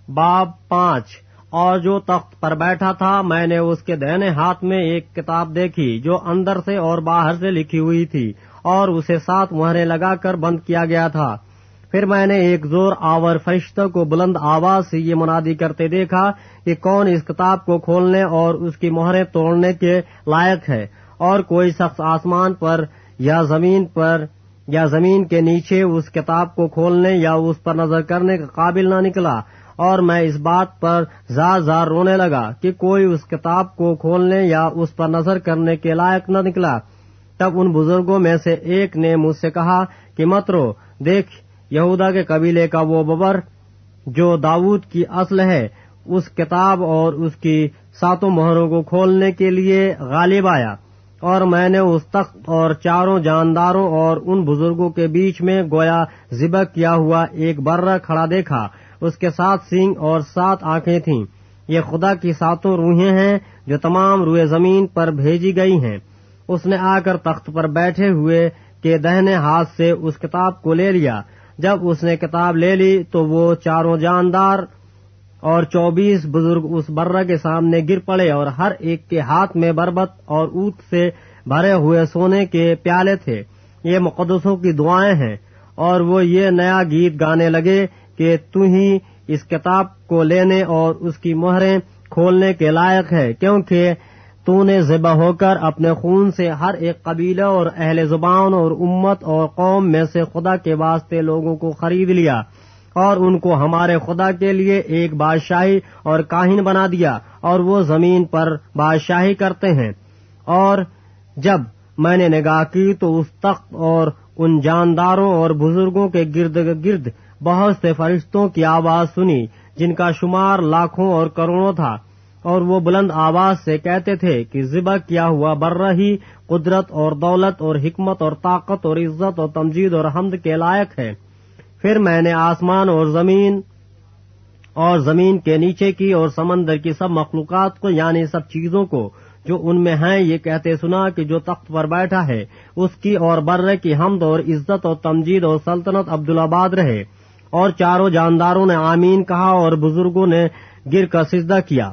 باب 5 اور جو تخت پر بیٹھا تھا میں نے اس کے دائنے ہاتھ میں ایک کتاب دیکھی جو اندر سے اور باہر سے لکھی ہوئی تھی اور اسے 7 مہریں لگا کر بند کیا گیا تھا۔ پھر میں نے ایک زور آور فرشتہ کو بلند آواز سے یہ منادی کرتے دیکھا کہ کون اس کتاب کو کھولنے اور اس کی مہریں توڑنے کے لائق ہے، اور کوئی شخص آسمان پر یا زمین کے نیچے اس کتاب کو کھولنے یا اس پر نظر کرنے کا قابل نہ نکلا، اور میں اس بات پر زار زار رونے لگا کہ کوئی اس کتاب کو کھولنے یا اس پر نظر کرنے کے لائق نہ نکلا۔ تب ان بزرگوں میں سے ایک نے مجھ سے کہا کہ مت رو، دیکھ یہودا کے قبیلے کا وہ ببر جو داؤد کی اصل ہے، اس کتاب اور اس کی 7 مہروں کو کھولنے کے لیے غالب آیا۔ اور میں نے اس تخت اور 4 جانداروں اور ان بزرگوں کے بیچ میں گویا ذبح کیا ہوا ایک برہ کھڑا دیکھا، اس کے 7 سینگ اور 7 آنکھیں تھیں۔ یہ خدا کی 7 روحیں ہیں جو تمام روئے زمین پر بھیجی گئی ہیں۔ اس نے آ کر تخت پر بیٹھے ہوئے کے دہنے ہاتھ سے اس کتاب کو لے لیا۔ جب اس نے کتاب لے لی تو وہ 4 جاندار اور 24 بزرگ اس برہ کے سامنے گر پڑے، اور ہر ایک کے ہاتھ میں بربط اور اونٹ سے بھرے ہوئے سونے کے پیالے تھے۔ یہ مقدسوں کی دعائیں ہیں، اور وہ یہ نیا گیت گانے لگے کہ تو ہی اس کتاب کو لینے اور اس کی مہریں کھولنے کے لائق ہے، کیونکہ تو نے ذبح ہو کر اپنے خون سے ہر ایک قبیلہ اور اہل زبان اور امت اور قوم میں سے خدا کے واسطے لوگوں کو خرید لیا، اور ان کو ہمارے خدا کے لیے ایک بادشاہی اور کاہن بنا دیا، اور وہ زمین پر بادشاہی کرتے ہیں۔ اور جب میں نے نگاہ کی تو اس تخت اور ان جانداروں اور بزرگوں کے گرد گرد بہت سے فرشتوں کی آواز سنی، جن کا شمار لاکھوں اور کروڑوں تھا، اور وہ بلند آواز سے کہتے تھے کہ ذبح کیا ہوا برہ ہی قدرت اور دولت اور حکمت اور طاقت اور عزت اور تمجید اور حمد کے لائق ہے۔ پھر میں نے آسمان اور زمین کے نیچے کی اور سمندر کی سب مخلوقات کو، یعنی سب چیزوں کو جو ان میں ہیں، یہ کہتے سنا کہ جو تخت پر بیٹھا ہے اس کی اور برہ کی حمد اور عزت اور تمجید اور سلطنت عبدالآباد رہے۔ اور 4 جانداروں نے آمین کہا اور بزرگوں نے گر کر سجدہ کیا۔